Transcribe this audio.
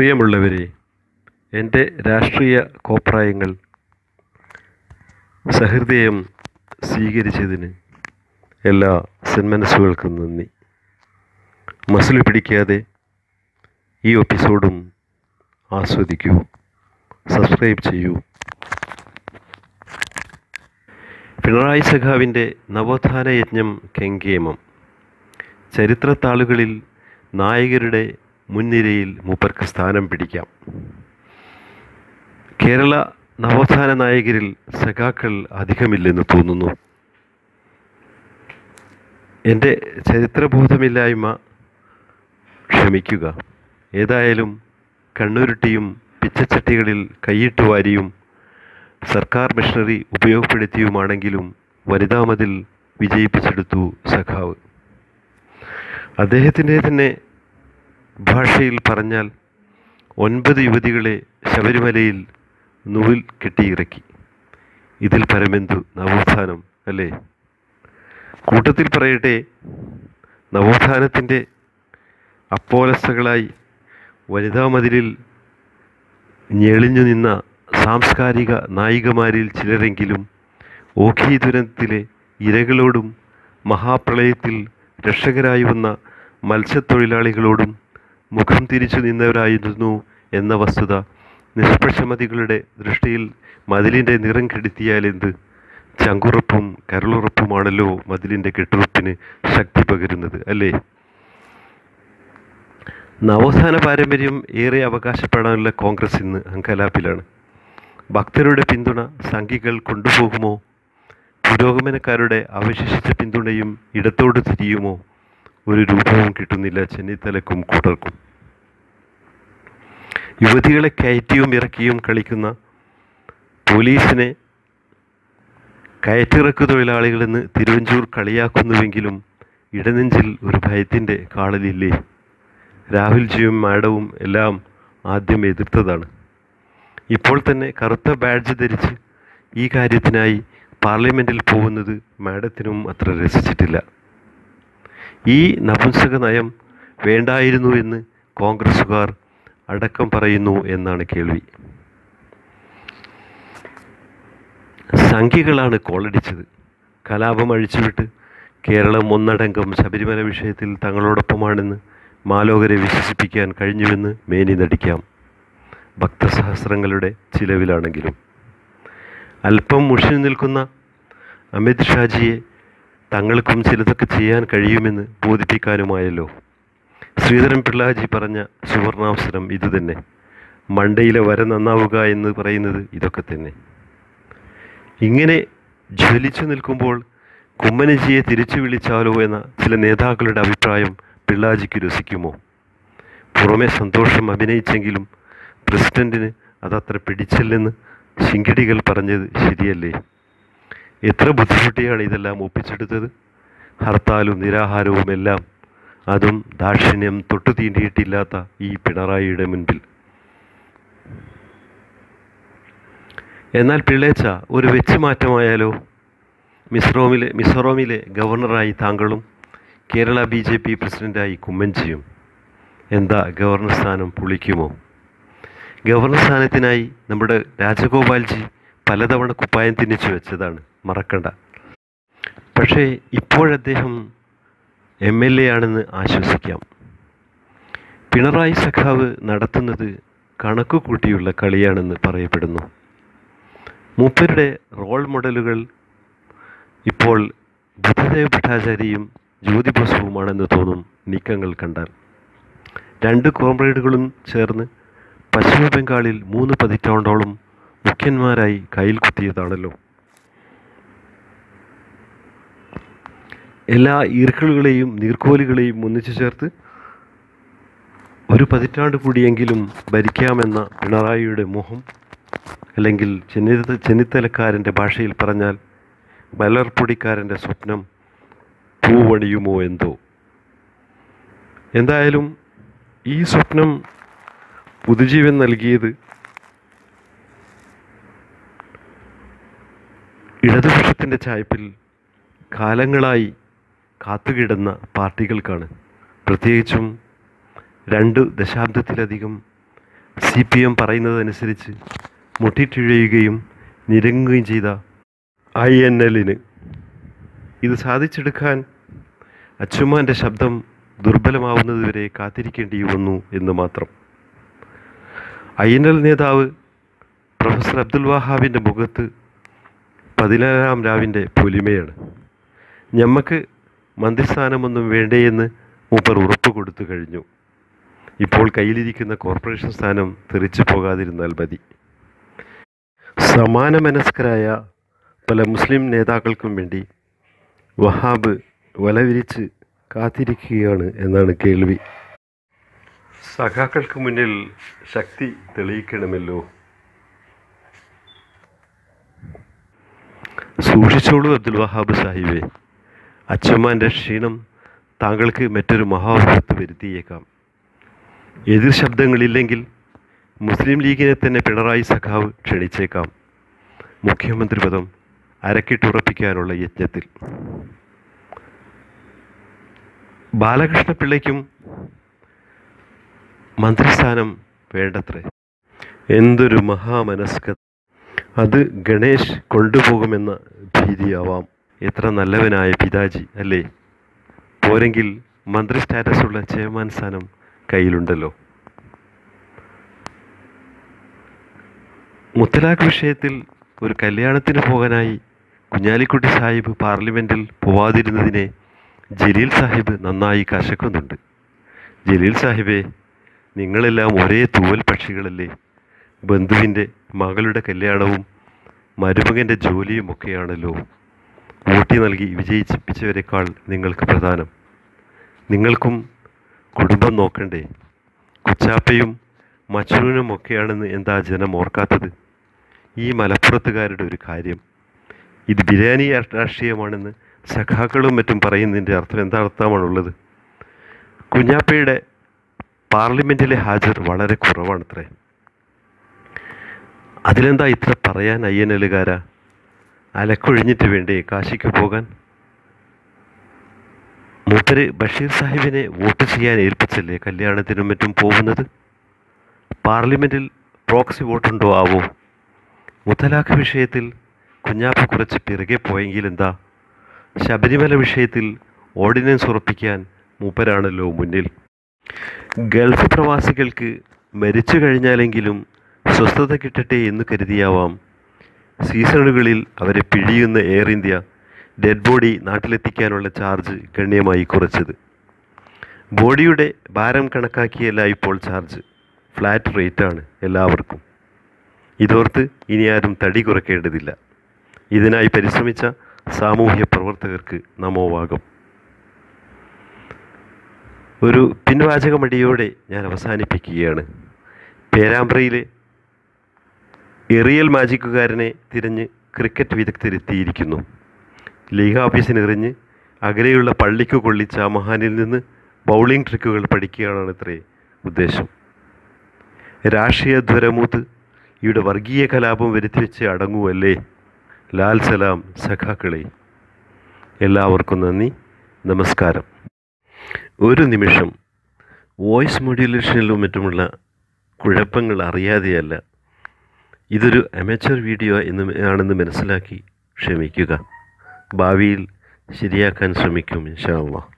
പ്രിയമുള്ളവരെ, എൻ്റെ രാഷ്ട്രീയ കോപ്രായങ്ങൾ സഹൃദയം സ്വീകരിച്ചതിന് എല്ലാ സന്മനസ്സുകൾക്കും നന്ദി. മസിൽ പിടിക്കാതെ ഈ എപ്പിസോഡും ആസ്വദിക്കൂ, സബ്സ്ക്രൈബ് ചെയ്യൂ. പിണറായി സഖാവിൻ്റെ നവോത്ഥാന യജ്ഞം കെങ്കേമം. ചരിത്രത്താളുകളിൽ നായകരുടെ മുൻനിരയിൽ മൂപ്പർക്ക് സ്ഥാനം പിടിക്കാം. കേരള നവോത്ഥാന നായകരിൽ സഖാക്കൾ അധികമില്ലെന്ന് തോന്നുന്നു. എൻ്റെ ചരിത്രബോധമില്ലായ്മ ക്ഷമിക്കുക. ഏതായാലും കണ്ണുരുട്ടിയും പിച്ചച്ചട്ടികളിൽ കൈയിട്ട് വാരിയും സർക്കാർ മിഷണറി ഉപയോഗപ്പെടുത്തിയുമാണെങ്കിലും വനിതാ മതിൽ വിജയിപ്പിച്ചെടുത്തു സഖാവ്. അദ്ദേഹത്തിൻ്റെ തന്നെ ഭാഷയിൽ പറഞ്ഞാൽ 9 യുവതികളെ ശബരിമലയിൽ നൂൽ കെട്ടിയിറക്കി. ഇതിൽ പരമെന്തു നവോത്ഥാനം അല്ലേ? കൂട്ടത്തിൽ പറയട്ടെ, നവോത്ഥാനത്തിൻ്റെ അപ്പോലസ്തകളായി വനിതാ മതിലിൽ ഞെളിഞ്ഞു നിന്ന സാംസ്കാരിക നായികമാരിൽ ചിലരെങ്കിലും ഓഖി ദുരന്തത്തിലെ ഇരകളോടും മഹാപ്രളയത്തിൽ രക്ഷകരായി വന്ന മത്സ്യത്തൊഴിലാളികളോടും മുഖം തിരിച്ചു നിന്നവരായിരുന്നു എന്ന വസ്തുത നിഷ്പക്ഷമതികളുടെ ദൃഷ്ടിയിൽ മതിലിൻ്റെ നിറം കെടുത്തിയാലെന്ത്? ചങ്കുറപ്പും കരളുറപ്പുമാണല്ലോ മതിലിൻ്റെ കെട്ടുറപ്പിന് ശക്തി പകരുന്നത് അല്ലേ? നവോത്ഥാന പാരമ്പര്യം ഏറെ അവകാശപ്പെടാനുള്ള കോൺഗ്രസ് ഇന്ന് അങ്കലാപ്പിലാണ്. ഭക്തരുടെ പിന്തുണ സംഘികൾ കൊണ്ടുപോകുമോ? പുരോഗമനക്കാരുടെ അവശേഷിച്ച പിന്തുണയും ഇടത്തോട് തിരിയുമോ? ഒരു രൂപവും കിട്ടുന്നില്ല ചെന്നിത്തലക്കും കൂട്ടർക്കും. യുവതികളെ കയറ്റിയും ഇറക്കിയും കളിക്കുന്ന പോലീസിനെ കയറ്റിറക്കു തൊഴിലാളികളെന്ന് തിരുവഞ്ചൂർ കളിയാക്കുന്നുവെങ്കിലും ഇടനെഞ്ചിൽ ഒരു ഭയത്തിൻ്റെ കാളലില്ലേ? രാഹുൽജിയും മാഡവും എല്ലാം ആദ്യം എതിർത്തതാണ്. ഇപ്പോൾ തന്നെ കറുത്ത ബാഡ്ജ് ധരിച്ച് ഈ കാര്യത്തിനായി പാർലമെൻറ്റിൽ പോകുന്നത് മാഡത്തിനും അത്ര രസിച്ചിട്ടില്ല. ഈ നപുംസക നയം വേണ്ടായിരുന്നു എന്ന് കോൺഗ്രസ്സുകാർ അടക്കം പറയുന്നു എന്നാണ് കേൾവി. സംഘികളാണ് കോളടിച്ചത്. കലാപം അഴിച്ചുവിട്ട് കേരളം ഒന്നടങ്കം ശബരിമല വിഷയത്തിൽ തങ്ങളോടൊപ്പമാണെന്ന് മാലോകരെ വിശ്വസിപ്പിക്കാൻ കഴിഞ്ഞുവെന്ന് മേനി നടിക്കാം, ഭക്തസഹസ്രങ്ങളുടെ ചിലവിലാണെങ്കിലും. അല്പം മുഷിഞ്ഞു നിൽക്കുന്ന അമിത് ഷാജിയെ തങ്ങൾക്കും ചിലതൊക്കെ ചെയ്യാൻ കഴിയുമെന്ന് ബോധിപ്പിക്കാനുമായല്ലോ. ശ്രീധരൻ പിള്ളാജി പറഞ്ഞ സുവർണാവസരം ഇതുതന്നെ. മണ്ടയിലെ വര നന്നാവുക എന്ന് പറയുന്നത് ഇതൊക്കെ തന്നെ. ഇങ്ങനെ ജ്വലിച്ചു നിൽക്കുമ്പോൾ കുമ്മനജിയെ തിരിച്ചു വിളിച്ചാലോ എന്ന ചില നേതാക്കളുടെ അഭിപ്രായം പിള്ളാജിക്ക് രസിക്കുമോ? പുറമെ സന്തോഷം അഭിനയിച്ചെങ്കിലും പ്രസിഡന്റിന് അതത്ര പിടിച്ചില്ലെന്ന് ശിങ്കിടികൾ പറഞ്ഞത് ശരിയല്ലേ? എത്ര ബുദ്ധിമുട്ടിയാണ് ഇതെല്ലാം ഒപ്പിച്ചെടുത്തത്. ഹർത്താലും നിരാഹാരവും എല്ലാം, അതും ദാക്ഷിണ്യം തൊട്ടു തീണ്ടിയിട്ടില്ലാത്ത ഈ പിണറായിയുടെ മുൻപിൽ. എന്നാൽ പിള്ളേച്ച ഒരു വെച്ച് മാറ്റമായാലോ? മിസോറാമിലെ ഗവർണറായി താങ്കളും കേരള BJP പ്രസിഡൻ്റായി കുമ്മൻജിയും. എന്താ ഗവർണർ സ്ഥാനം പുളിക്കുമോ? ഗവർണർ സ്ഥാനത്തിനായി നമ്മുടെ രാജഗോപാൽജി പലതവണ കുപ്പായം തിന്നിച്ചു വെച്ചതാണ്, മറക്കണ്ട. പക്ഷേ ഇപ്പോഴദ്ദേഹം MLA ആണെന്ന് ആശ്വസിക്കാം. പിണറായി സഖാവ് നടത്തുന്നത് കണക്കു കൂട്ടിയുള്ള കളിയാണെന്ന് പറയപ്പെടുന്നു. മൂപ്പരുടെ റോൾ മോഡലുകൾ ഇപ്പോൾ ബുദ്ധദേവ് ഭട്ടാചാര്യയും ജ്യോതി ബസുവുമാണെന്ന് തോന്നും നീക്കങ്ങൾ കണ്ടാൽ. 2 കോമ്രേഡുകളും ചേർന്ന് പശ്ചിമ ബംഗാളിൽ 3 പതിറ്റാണ്ടോളം മുഖ്യന്മാരായി കയ്യിൽ കുത്തിയതാണല്ലോ. എല്ലാ ഈർക്കിളുകളെയും നീർക്കോലുകളെയും ഒന്നിച്ചു ചേർത്ത് 1 പതിറ്റാണ്ട് കൂടിയെങ്കിലും ഭരിക്കാമെന്ന പിണറായിയുടെ മോഹം, അല്ലെങ്കിൽ ചെന്നിത്തലക്കാരൻ്റെ ഭാഷയിൽ പറഞ്ഞാൽ മലർപ്പൊടിക്കാരൻ്റെ സ്വപ്നം പൂവണിയുമോ എന്തോ. എന്തായാലും ഈ സ്വപ്നം പുതുജീവൻ നൽകിയത് ഇടതുപക്ഷത്തിൻ്റെ ചായ്പിൽ കാലങ്ങളായി കാത്തുകിടന്ന പാർട്ടികൾക്കാണ്. പ്രത്യേകിച്ചും 2 ദശാബ്ദത്തിലധികം CPM പറയുന്നതനുസരിച്ച് മുട്ടിട്ടിഴയുകയും നിരങ്ങുകയും ചെയ്ത INLന് ഇത് സാധിച്ചെടുക്കാൻ അച്ചുമാൻ്റെ ശബ്ദം ദുർബലമാവുന്നതുവരെ കാത്തിരിക്കേണ്ടി വന്നു എന്ന് മാത്രം. INL നേതാവ് പ്രൊഫസർ അബ്ദുൽ വഹാബിൻ്റെ മുഖത്ത് 14-ാം രാവിൻ്റെ പൊലിമയാണ്. ഞമ്മക്ക് മന്ത്രിസ്ഥാനമൊന്നും വേണ്ടേയെന്ന് മൂപ്പർ ഉറപ്പ് കൊടുത്തു കഴിഞ്ഞു. ഇപ്പോൾ കയ്യിലിരിക്കുന്ന കോർപ്പറേഷൻ സ്ഥാനം തെറിച്ചു പോകാതിരുന്നാൽ മതി. സമാന മനസ്കരായ പല മുസ്ലിം നേതാക്കൾക്കും വേണ്ടി വഹാബ് വലവിരിച്ച് കാത്തിരിക്കുകയാണ് എന്നാണ് കേൾവി. സഖാക്കൾക്ക് മുന്നിൽ ശക്തി തെളിയിക്കണമല്ലോ. സൂക്ഷിച്ചോളൂ അബ്ദുൽ വഹാബ് സാഹിബേ, അച്ചുമാൻ്റെ ക്ഷീണം താങ്കൾക്ക് മറ്റൊരു മഹാവിപത്ത് വരുത്തിയേക്കാം. എതിർ ശബ്ദങ്ങളില്ലെങ്കിൽ മുസ്ലിം ലീഗിനെ തന്നെ പിണറായി സഖാവ് ക്ഷണിച്ചേക്കാം മുഖ്യമന്ത്രി പദം അരക്കിട്ടുറപ്പിക്കാനുള്ള യജ്ഞത്തിൽ. ബാലകൃഷ്ണപിള്ളയ്ക്കും മന്ത്രിസ്ഥാനം വേണ്ടത്രേ. എന്തൊരു മഹാമനസ്കത! അത് ഗണേഷ് കൊണ്ടുപോകുമെന്ന ഭീതിയാവാം. എത്ര നല്ലവനായ പിതാജി അല്ലേ? പോരെങ്കിൽ മന്ത്രി സ്റ്റാറ്റസുള്ള ചെയർമാൻ സ്ഥാനം കയ്യിലുണ്ടല്ലോ. മുത്തലാഖ് വിഷയത്തിൽ ഒരു കല്യാണത്തിന് പോകാനായി കുഞ്ഞാലിക്കുട്ടി സാഹിബ് പാർലമെൻറ്റിൽ പോവാതിരുന്നതിനെ ജലീൽ സാഹിബ് നന്നായി കശക്കുന്നുണ്ട്. ജലീൽ സാഹിബേ, നിങ്ങളെല്ലാം ഒരേ തൂവൽ പക്ഷികളല്ലേ? ബന്ധുവിൻ്റെ മകളുടെ കല്യാണവും മരുമകൻ്റെ ജോലിയുമൊക്കെയാണല്ലോ വോട്ടി നൽകി വിജയിപ്പിച്ചവരെക്കാൾ നിങ്ങൾക്ക് പ്രധാനം. നിങ്ങൾക്കും കുടുംബം നോക്കണ്ടേ? കുച്ചാപ്പയും മച്ചൂനുമൊക്കെയാണെന്ന് എന്താ ജനം ഓർക്കാത്തത്? ഈ മലപ്പുറത്തുകാരുടെ ഒരു കാര്യം, ഇത് ബിരിയാണി രാഷ്ട്രീയമാണെന്ന് സഖാക്കളും മറ്റും പറയുന്നതിൻ്റെ അർത്ഥം എന്താണുള്ളത്? കുഞ്ഞാപ്പയുടെ പാർലമെൻറ്റിലെ ഹാജർ വളരെ കുറവാണത്രേ. അതിലെന്താ ഇത്ര പറയാൻ INLകാരാ? അലക്കൊഴിഞ്ഞിട്ട് വേണ്ടേ കാശിക്ക് പോകാൻ? മൂപ്പര് ബഷീർ സാഹിബിനെ വോട്ട് ചെയ്യാൻ ഏൽപ്പിച്ചല്ലേ കല്യാണത്തിനും മറ്റും പോകുന്നത്? പാർലമെൻറ്റിൽ പ്രോക്സി വോട്ടുണ്ടോ ആവോ? മുത്തലാഖ് വിഷയത്തിൽ കുഞ്ഞാപ്പ കുറച്ച് പിറകെ പോയെങ്കിലെന്താ? ശബരിമല വിഷയത്തിൽ ഓർഡിനൻസ് ഉറപ്പിക്കാൻ മൂപ്പരാണല്ലോ മുന്നിൽ. ഗൾഫ് പ്രവാസികൾക്ക് മരിച്ചു കഴിഞ്ഞാലെങ്കിലും സ്വസ്ഥത കിട്ടട്ടെ എന്ന് കരുതിയാവാം സീസണുകളിൽ അവരെ പിഴിയുന്ന എയർ ഇന്ത്യ ഡെഡ് ബോഡി നാട്ടിലെത്തിക്കാനുള്ള ചാർജ് ഗണ്യമായി കുറച്ചത്. ബോഡിയുടെ ഭാരം കണക്കാക്കിയല്ല ഇപ്പോൾ ചാർജ്, ഫ്ലാറ്റ് റേറ്റാണ് എല്ലാവർക്കും. ഇതോർത്ത് ഇനി ആരും തടി കുറയ്ക്കേണ്ടതില്ല. ഇതിനായി പരിശ്രമിച്ച സാമൂഹ്യ പ്രവർത്തകർക്ക് നമോവാകം. ഒരു പിൻവാചകമടിയോടെ ഞാൻ അവസാനിപ്പിക്കുകയാണ്. പേരാമ്പ്രയിലെ എറിയൽ മാജിക്കുകാരനെ തിരഞ്ഞ് ക്രിക്കറ്റ് വിദഗ്ധരെത്തിയിരിക്കുന്നു. ലീഗ് ഓഫീസിനെറിഞ്ഞ് അകലെയുള്ള പള്ളിക്ക് കൊള്ളിച്ച ആ മഹാനിൽ നിന്ന് ബൗളിംഗ് ട്രിക്കുകൾ പഠിക്കുകയാണ് ഇത്രേ ഉദ്ദേശം. രാഷ്ട്രീയ ധ്വരമൂത്ത് ഇവിടെ വർഗീയ കലാപം വരുത്തിവെച്ച് അടങ്ങുമല്ലേ? ലാൽ സലാം സഖാക്കളെ. എല്ലാവർക്കും നന്ദി, നമസ്കാരം. ഒരു നിമിഷം വോയിസ് മോഡ്യുലേഷനിലും മറ്റുമുള്ള കുഴപ്പങ്ങൾ അറിയാതെയല്ല, ഇതൊരു അമേച്ചർ വീഡിയോ ആണെന്ന് മനസ്സിലാക്കി ക്ഷമിക്കുക. ഭാവിയിൽ ശരിയാക്കാൻ ശ്രമിക്കും ഇൻഷാ അല്ലാഹ്.